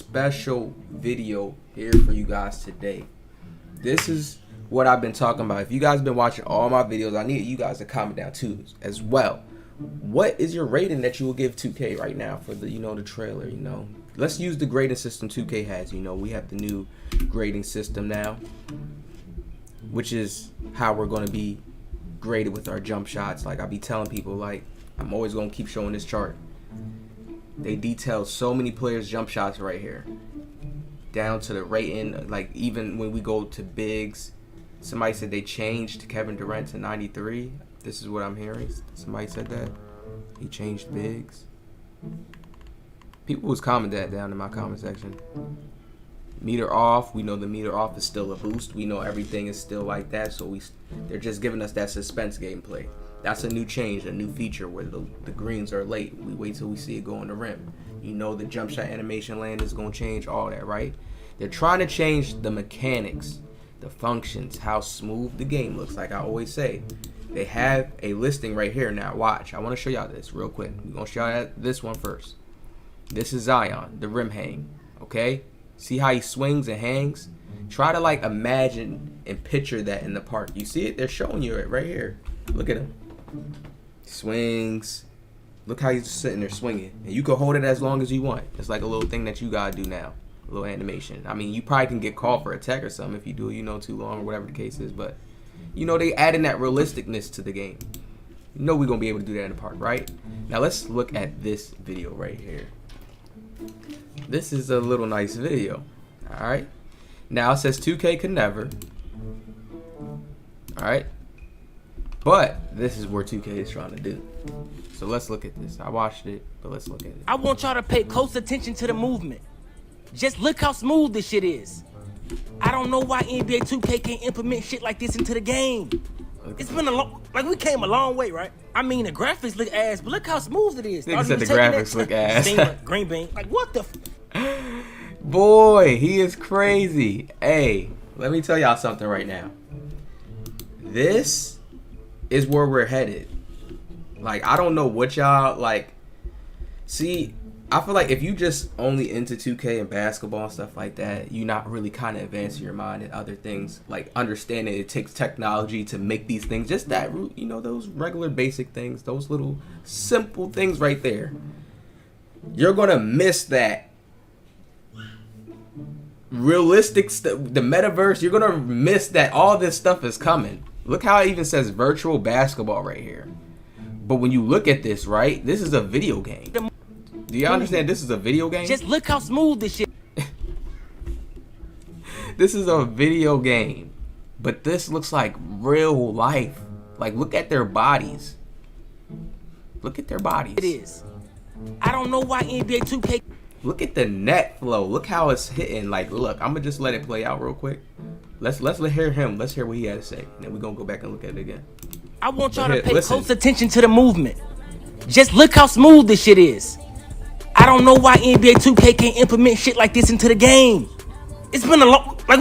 special video here for you guys today. This is what I've been talking about. If you guys have been watching all my videos, I need you guys to comment down too as well. What is your rating that you will give 2K right now for the the trailer? Let's use the grading system 2K has. We have the new grading system now, which is how we're going to be graded with our jump shots. Like I be telling people, like I'm always going to keep showing this chart. They detail so many players' jump shots right here, down to the rating. Like even when we go to bigs, somebody said they changed Kevin Durant to 93. This is what I'm hearing. Somebody said that he changed bigs. People was commenting that down in my comment section. Meter off. We know the meter off is still a boost. We know everything is still like that. So they're just giving us that suspense gameplay. That's a new change, a new feature where the greens are late. We wait till we see it go on the rim. The jump shot animation land is going to change, all that, right? They're trying to change the mechanics, the functions, how smooth the game looks. Like I always say, they have a listing right here. Now watch. I want to show y'all this real quick. We're going to show y'all this one first. This is Zion, the rim hang, okay? See how he swings and hangs? Try to like imagine and picture that in the park. You see it? They're showing you it right here. Look at him. Swings. Look how he's sitting there swinging. And you can hold it as long as you want. It's like a little thing that you gotta do now. A little animation. I mean, you probably can get called for a tech or something if you do it, too long or whatever the case is. But, they add in that realisticness to the game. We're going to be able to do that in the park, right? Now, let's look at this video right here. This is a little nice video. Alright. Now, it says 2K can never. Alright. But this is where 2K is trying to do. So let's look at this. I watched it, but let's look at it. I want y'all to pay close attention to the movement. Just look how smooth this shit is. I don't know why NBA 2K can't implement shit like this into the game. It's been we came a long way, right? I mean, the graphics look ass, but look how smooth it is. Nigga said the graphics look ass. Green bean. Like, what the Boy, he is crazy. Hey, let me tell y'all something right now. This is where we're headed. Like, I don't know what y'all like. See, I feel like if you just only into 2K and basketball and stuff like that, you're not really kind of advancing your mind in other things. Like understanding it takes technology to make these things. Just that, those regular basic things, those little simple things right there. You're gonna miss that realistic stuff, the metaverse. You're gonna miss that all this stuff is coming. Look how it even says virtual basketball right here. But when you look at this, right, this is a video game. Do you understand this is a video game? Just look how smooth this shit. This is a video game. But this looks like real life. Like, look at their bodies. Look at their bodies. It is. I don't know why NBA 2K. Look at the net flow. Look how it's hitting. Like, look, I'm going to just let it play out real quick. Let's hear him. Let's hear what he had to say. And then we're going to go back and look at it again. I want y'all to pay close attention to the movement. Just look how smooth this shit is. I don't know why NBA 2K can't implement shit like this into the game. It's been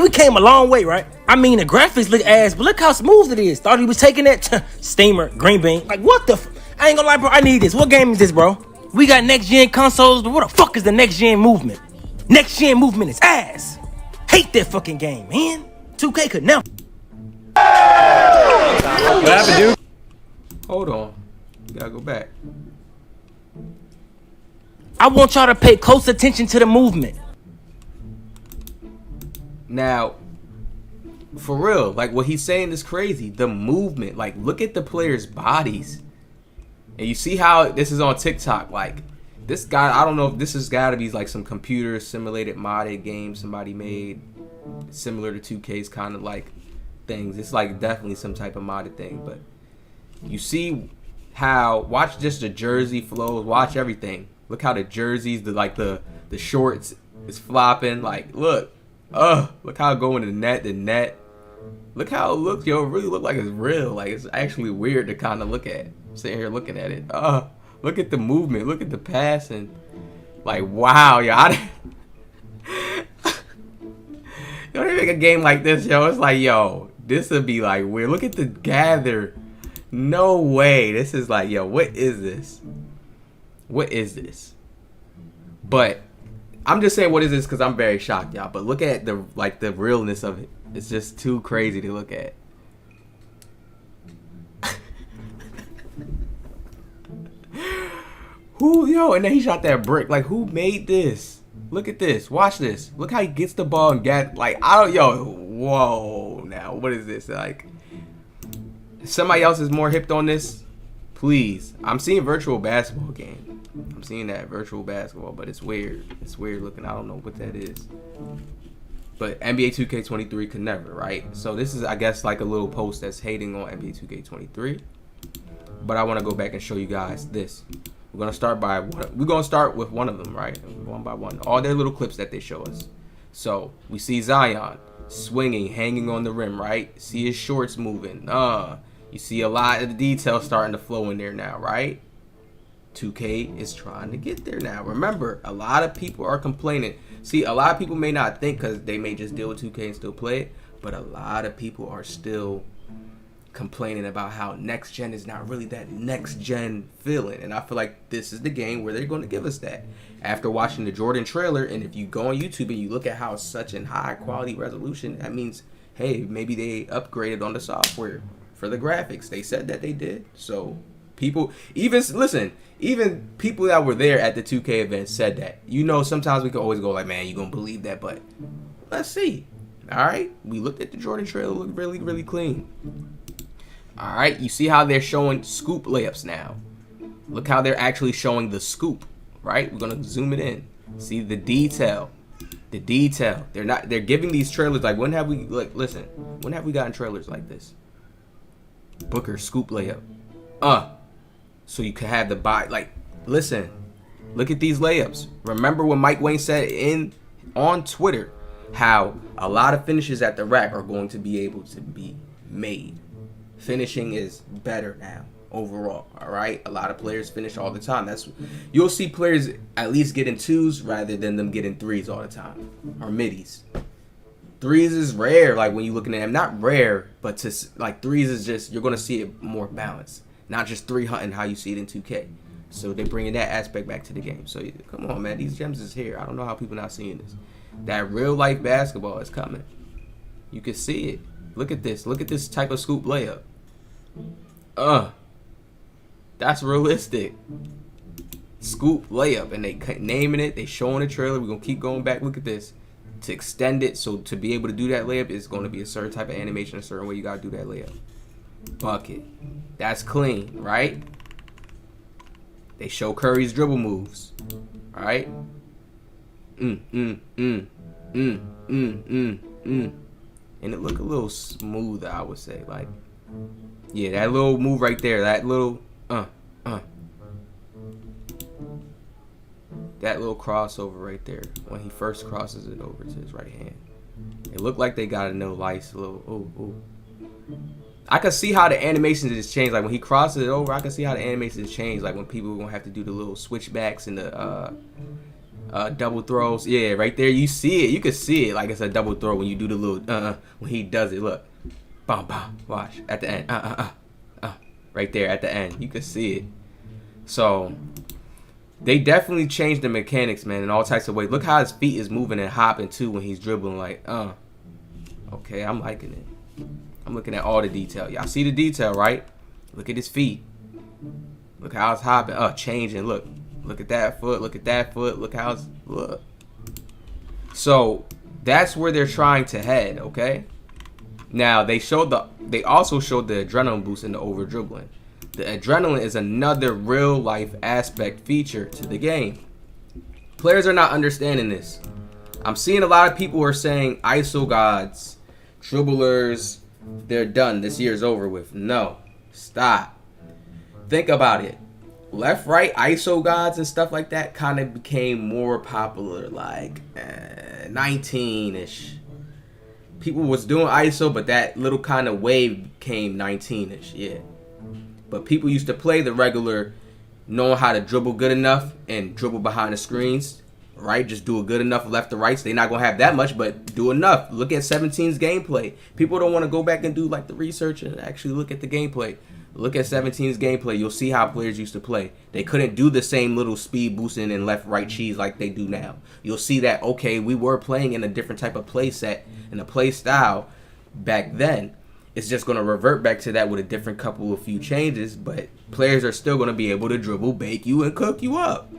we came a long way, right? I mean, the graphics look ass, but look how smooth it is. Thought he was taking that steamer, green bean. Like, what the I ain't gonna lie, bro. I need this. What game is this, bro? We got next-gen consoles, but what the fuck is the next-gen movement? Next-gen movement is ass. Hate that fucking game, man. 2K could never. What happened, dude? Hold on. You gotta go back. I want y'all to pay close attention to the movement. Now, for real, like what he's saying is crazy. The movement, like look at the players' bodies. And you see how this is on TikTok. Like this guy, I don't know if this has got to be like some computer simulated modded game somebody made. Similar to 2K's kind of like things. It's like definitely some type of modded thing. But you see how, watch just the jersey flows, watch everything. Look how the jerseys, the shorts is flopping. Like, look how it going to the net. Look how it looks, yo. It really look like it's real. Like, it's actually weird to kind of look at. I'm sitting here looking at it. Look at the movement. Look at the passing. Like, wow, yo. You don't even make a game like this, yo. It's like, yo, this would be like weird. Look at the gather. No way. This is like, yo, what is this? What is this? But I'm just saying what is this because I'm very shocked, y'all. But look at the realness of it. It's just too crazy to look at. And then he shot that brick. Like, who made this? Look at this. Watch this. Look how he gets the ball and whoa. Now, what is this? Like, somebody else is more hipped on this? Please. I'm seeing virtual basketball game. I'm seeing that virtual basketball, but it's weird. It's weird looking. I don't know what that is. But NBA 2K23 could never, right? So this is, I guess, like a little post that's hating on NBA 2K23. But I want to go back and show you guys this. We're gonna start with one of them, right? One by one. All their little clips that they show us. So we see Zion swinging, hanging on the rim, right? See his shorts moving. You see a lot of the details starting to flow in there now, right? 2K is trying to get there now. Remember, a lot of people are complaining. See, a lot of people may not think because they may just deal with 2K and still play it, but a lot of people are still complaining about how next gen is not really that next gen feeling, and I feel like this is the game where they're going to give us that. After watching the Jordan trailer, and if you go on YouTube and you look at how it's such a high quality resolution, that means, hey, maybe they upgraded on the software for the graphics. They said that they did. So people, even people that were there at the 2K event said that. Sometimes we can always go like, man, you gonna believe that, but let's see. All right, we looked at the Jordan trailer, looked really, really clean. All right, you see how they're showing scoop layups now. Look how they're actually showing the scoop, right? We're gonna zoom it in. See the detail. The detail. They're giving these trailers like, when have we gotten trailers like this? Booker scoop layup. So you can have the listen. Look at these layups. Remember when Mike Wang said on Twitter how a lot of finishes at the rack are going to be able to be made. Finishing is better now overall. All right, a lot of players finish all the time. You'll see players at least getting twos rather than them getting threes all the time, or middies. Threes is rare. Like when you're looking at them, not rare, but threes is just, you're gonna see it more balanced, not just three hunting how you see it in 2K. So they're bringing that aspect back to the game. So come on, man, these gems is here. I don't know how people not seeing this. That real life basketball is coming. You can see it. Look at this. Look at this type of scoop layup. That's realistic. Scoop layup, and they naming it. They showing the trailer. We're gonna keep going back. Look at this. To extend it, so to be able to do that layup is going to be a certain type of animation, a certain way you gotta do that layup. Bucket. That's clean, right? They show Curry's dribble moves. All right. And it look a little smooth, I would say. Like, yeah, that little move right there, that little that little crossover right there when he first crosses it over to his right hand. It looked like they got a no lice, a little. I could see how the animations just changed. Like when he crosses it over, I could see how the animations change. Like when people are gonna have to do the little switchbacks and the double throws. Yeah, right there you see it. You can see it like it's a double throw when you do the little when he does it. Look, bam, bam. Watch at the end. Right there at the end, you can see it. So they definitely changed the mechanics, man, in all types of ways. Look how his feet is moving and hopping too when he's dribbling. Like, okay, I'm liking it. I'm looking at all the detail. Y'all see the detail, right? Look at his feet. Look how it's hopping. Changing. Look at that foot. Look at that foot. Look how it's look. So that's where they're trying to head. Okay. Now they also showed the adrenaline boost in the over dribbling. The adrenaline is another real life aspect feature to the game. Players are not understanding this. I'm seeing a lot of people are saying ISO gods, dribblers, they're done. This year's over with. No, stop. Think about it. Left, right, ISO gods and stuff like that kind of became more popular like 19-ish. People was doing ISO, but that little kind of wave came 19-ish, yeah. But people used to play the regular, knowing how to dribble good enough and dribble behind the screens, right? Just do it good enough left to right. So they're not going to have that much, but do enough. Look at 17's gameplay. People don't want to go back and do like the research and actually look at the gameplay. Look at 17's gameplay. You'll see how players used to play. They couldn't do the same little speed boosting and left-right cheese like they do now. You'll see that, okay, we were playing in a different type of play set and a play style back then. It's just going to revert back to that with a different couple of few changes, but players are still going to be able to dribble, bake you, and cook you up.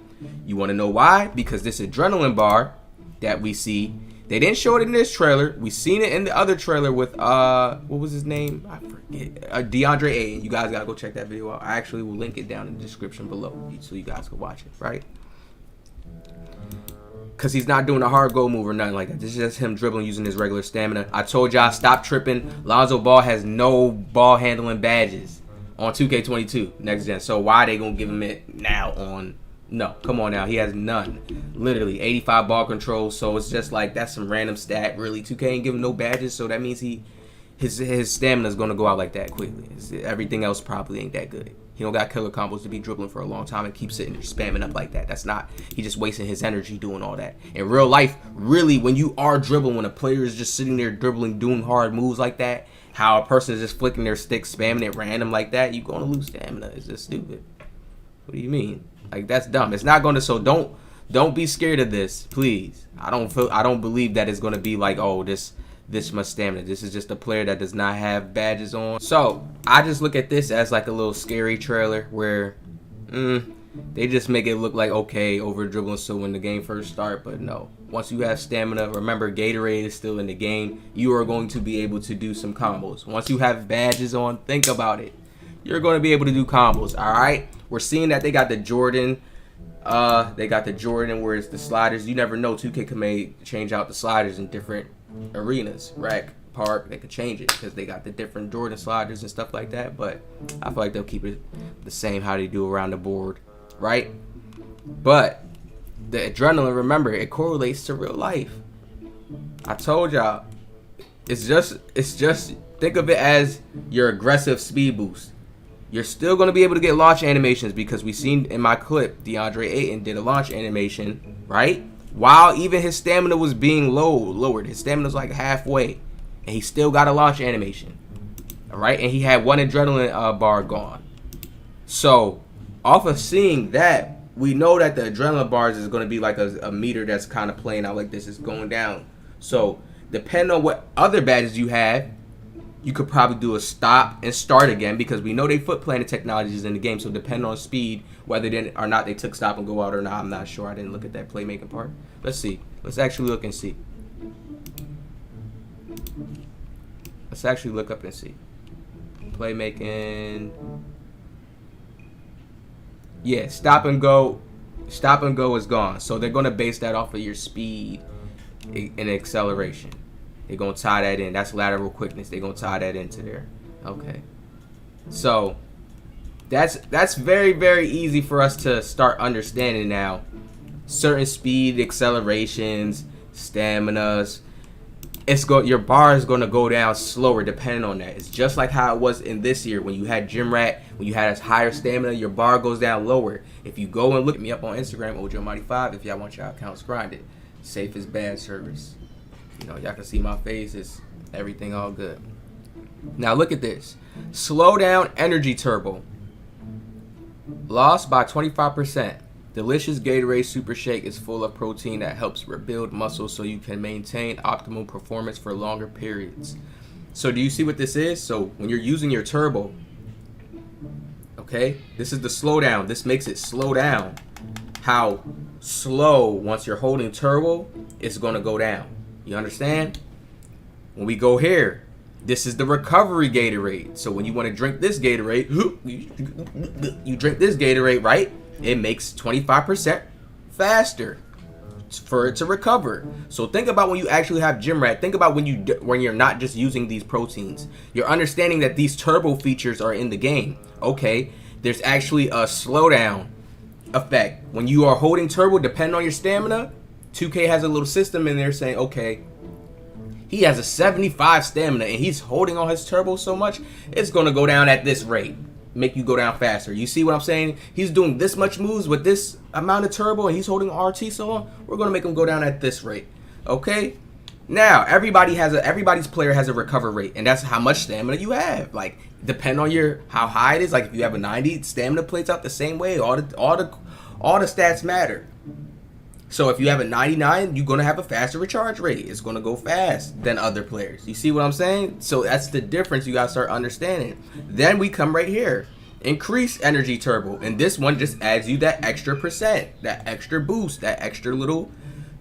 You want to know why? Because this adrenaline bar that we see, they didn't show it in this trailer. We seen it in the other trailer with, what was his name? I forget. DeAndre Ayton. You guys got to go check that video out. I actually will link it down in the description below so you guys can watch it, right? Because he's not doing a hard goal move or nothing like that. This is just him dribbling using his regular stamina. I told y'all, stop tripping. Lonzo Ball has no ball handling badges on 2K22 next gen. So why they going to give him it now on... No, come on now. He has none. Literally, 85 ball control. So it's just like, that's some random stat. Really, 2K ain't giving no badges. So that means his stamina is going to go out like that quickly. Everything else probably ain't that good. He don't got killer combos to be dribbling for a long time and keep sitting there spamming up like that. That's not, he just wasting his energy doing all that. In real life, really, when you are dribbling, when a player is just sitting there dribbling, doing hard moves like that, how a person is just flicking their stick, spamming it random like that, you're going to lose stamina. It's just stupid. What do you mean? Like, that's dumb. It's not going to, so don't be scared of this, please. I don't believe that it's going to be like, oh, this much stamina. This is just a player that does not have badges on. So I just look at this as like a little scary trailer where they just make it look like, okay, over dribbling so when the game first start, but no. Once you have stamina, remember Gatorade is still in the game. You are going to be able to do some combos. Once you have badges on, think about it. You're going to be able to do combos, all right? We're seeing that they got the Jordan. They got the Jordan where it's the sliders. You never know. 2K can change out the sliders in different arenas, rec, park. They could change it because they got the different Jordan sliders and stuff like that. But I feel like they'll keep it the same how they do around the board, right? But the adrenaline, remember, it correlates to real life. I told y'all, it's just think of it as your aggressive speed boost. You're still going to be able to get launch animations because we seen in my clip, DeAndre Ayton did a launch animation, right? While even his stamina was being lowered. His stamina was like halfway. And he still got a launch animation. All right? And he had one adrenaline bar gone. So, off of seeing that, we know that the adrenaline bars is going to be like a meter that's kind of playing out like this. It's going down. So, depending on what other badges you have, you could probably do a stop and start again because we know they foot planted technologies in the game. So depending on speed, whether or not they took stop and go out or not, I'm not sure. I didn't look at that playmaking part. Let's see. Let's actually look and see. Let's actually look up and see. Playmaking. Yeah, stop and go. Stop and go is gone. So they're going to base that off of your speed and acceleration. They're going to tie that in. That's lateral quickness. They're going to tie that into there. Okay. So, that's very, very easy for us to start understanding now. Certain speed, accelerations, staminas. Your bar is going to go down slower depending on that. It's just like how it was in this year when you had Gym Rat. When you had a higher stamina, your bar goes down lower. If you go and look me up on Instagram, OJOmighty5, if y'all want your accounts grinded. Safe as bad service. You know, y'all can see my face. It's everything all good. Now look at this. Slow down energy turbo. Lost by 25%. Delicious Gatorade Super Shake is full of protein that helps rebuild muscle so you can maintain optimal performance for longer periods. So do you see what this is? So when you're using your turbo, okay, this is the slowdown. This makes it slow down. How slow, once you're holding turbo, it's going to go down. You understand? When we go here, this is the recovery Gatorade. So when you want to drink this Gatorade, you drink this Gatorade, right? It makes 25% faster for it to recover. So think about when you actually have Gym Rat. Think about when you're not just using these proteins. You're understanding that these turbo features are in the game. Okay, there's actually a slowdown effect. When you are holding turbo, depending on your stamina, 2K has a little system in there saying, okay, he has a 75 stamina and he's holding on his turbo so much, it's going to go down at this rate. Make you go down faster. You see what I'm saying? He's doing this much moves with this amount of turbo and he's holding RT so long. We're going to make him go down at this rate. Okay? Now, everybody's player has a recover rate, and that's how much stamina you have. Like, depend on how high it is. Like if you have a 90, stamina plays out the same way. All the stats matter. So if you have a 99, you're gonna have a faster recharge rate. It's gonna go fast than other players. You see what I'm saying? So that's the difference. You gotta start understanding. Then we come right here, increase energy turbo, and this one just adds you that extra percent, that extra boost, that extra little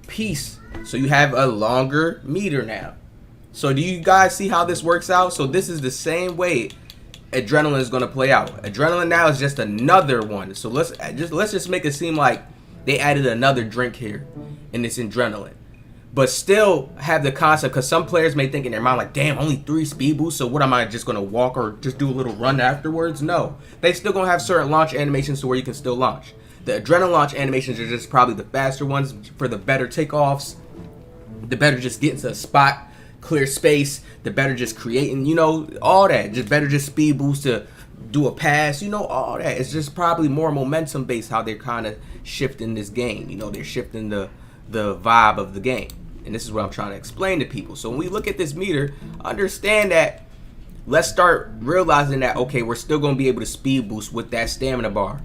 piece. So you have a longer meter now. So do you guys see how this works out? So this is the same way adrenaline is gonna play out. Adrenaline now is just another one. So let's just make it seem like they added another drink here, and it's adrenaline. But still have the concept, because some players may think in their mind, like, damn, only 3 speed boosts, so what am I just going to walk or just do a little run afterwards? No. They still going to have certain launch animations to where you can still launch. The adrenaline launch animations are just probably the faster ones for the better takeoffs, the better just getting to a spot, clear space, the better just creating, all that. Just better just speed boost to do a pass, all that. It's just probably more momentum based how they're kind of shifting this game. They're shifting the vibe of the game. And this is what I'm trying to explain to people. So when we look at this meter, understand that, let's start realizing that, okay, we're still going to be able to speed boost with that stamina bar.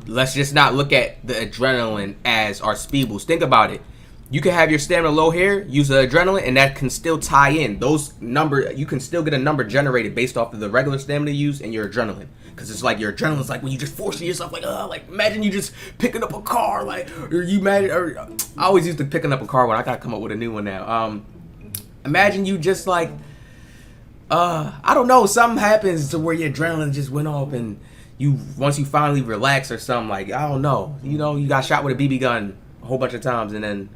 Let's just not look at the adrenaline as our speed boost. Think about it. You can have your stamina low here, use the adrenaline, and that can still tie in. You can still get a number generated based off of the regular stamina you use and your adrenaline. Because it's like your adrenaline's like when you just forcing yourself, like imagine you just picking up a car, or I always used to picking up a car when I gotta come up with a new one now. Imagine you just like, I don't know, something happens to where your adrenaline just went off, and once you finally relax or something, like, I don't know, you got shot with a BB gun a whole bunch of times, and then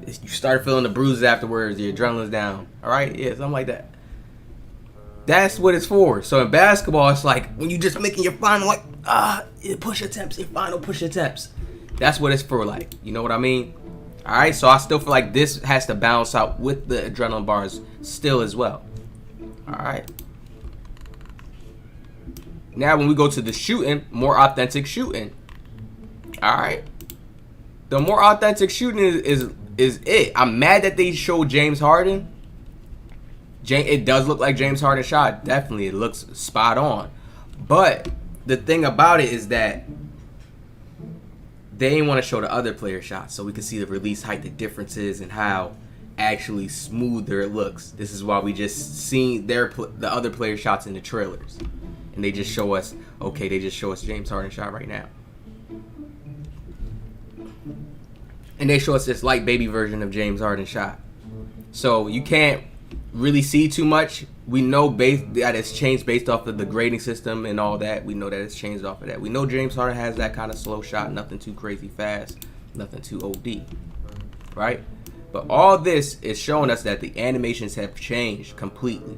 you start feeling the bruises afterwards, your adrenaline's down. All right, yeah, something like that. That's what it's for. So in basketball, it's like when you just making your final, push attempts, your final push attempts. That's what it's for, like, you know what I mean? All right, so I still feel like this has to balance out with the adrenaline bars still as well. All right. Now when we go to the shooting, more authentic shooting. All right. The more authentic shooting is it. I'm mad that they showed James Harden. It does look like James Harden shot. Definitely, it looks spot on. But the thing about it is that they didn't want to show the other player shots so we could see the release height, the differences, and how actually smoother it looks. This is why we just seen the other player shots in the trailers. And they just show us, James Harden shot right now. And they show us this light baby version of James Harden shot. So you can't really see too much. We know that it's changed based off of the grading system and all that. We know that it's changed off of that. We know James Harden has that kind of slow shot, nothing too crazy fast, nothing too OD, right? But all this is showing us that the animations have changed completely.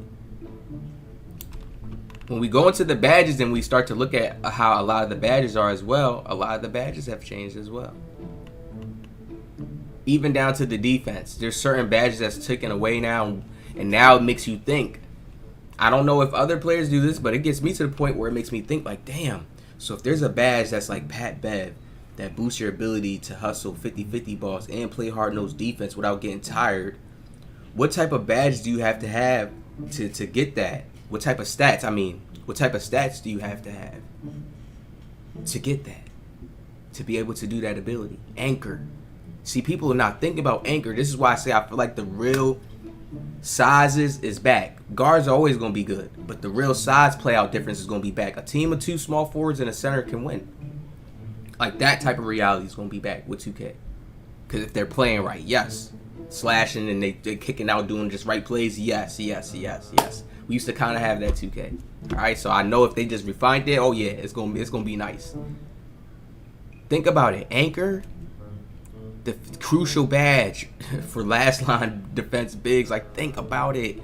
When we go into the badges and we start to look at how a lot of the badges are as well, a lot of the badges have changed as well. Even down to the defense. There's certain badges that's taken away now, and now it makes you think. I don't know if other players do this, but it gets me to the point where it makes me think like, damn, so if there's a badge that's like Pat Bev that boosts your ability to hustle 50-50 balls and play hard-nosed defense without getting tired, what type of badge do you have to get that? What type of stats do you have to get that? To be able to do that ability? Anchor. See, people are not thinking about anchor. This is why I say I feel like the real sizes is back. Guards are always going to be good, but the real size play out difference is going to be back. A team of 2 small forwards and a center can win. Like that type of reality is going to be back with 2K. Because if they're playing right, yes. Slashing and they're kicking out, doing just right plays, yes. We used to kind of have that 2K. All right, so I know if they just refined it, oh yeah, it's gonna be nice. Think about it, anchor, the crucial badge for last line defense bigs. Like, think about it.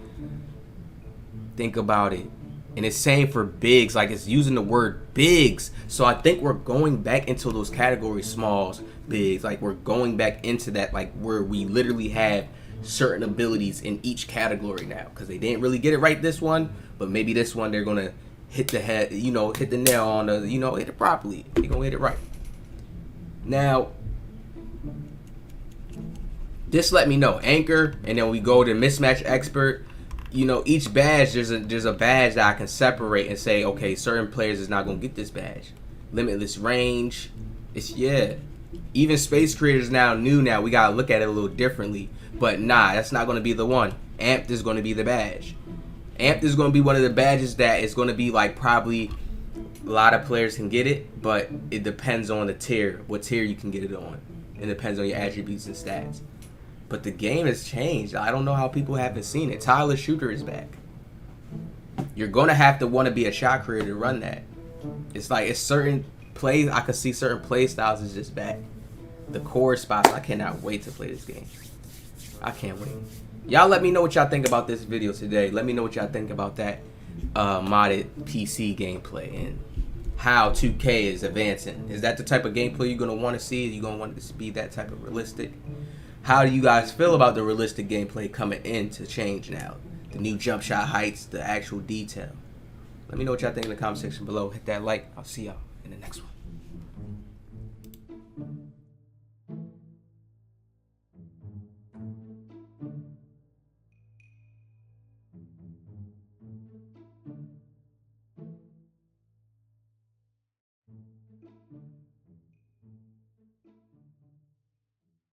And it's same for bigs, like it's using the word bigs. So I think we're going back into those categories, smalls, bigs. Like we're going back into that, like where we literally have certain abilities in each category now. Because they didn't really get it right this one, but maybe this one they're gonna hit the head, hit the nail on the, hit it properly. They're gonna hit it right. Now, just let me know, anchor, and then we go to mismatch expert. you know, each badge there's a badge that I can separate and say, okay, certain players is not gonna get this badge. Limitless range. It's Even space creators now we gotta look at it a little differently. But nah, that's not gonna be the one. Amped is gonna be the badge. Amped is gonna be one of the badges that is gonna be like probably a lot of players can get it, but it depends on the tier, what tier you can get it on. It depends on your attributes and stats. But the game has changed. I don't know how people haven't seen it. Tyler Shooter is back. You're gonna have to want to be a shot creator to run that. It's like it's certain plays. I could see certain play styles is just back. The core spots. I cannot wait to play this game. I can't wait. Y'all let me know what y'all think about this video today. Let me know what y'all think about that modded PC gameplay and how 2K is advancing. Is that the type of gameplay you're gonna want to see? Are you gonna want it to be that type of realistic? How do you guys feel about the realistic gameplay coming in to change now? The new jump shot heights, the actual detail. Let me know what y'all think in the comment section below. Hit that like. I'll see y'all in the next one.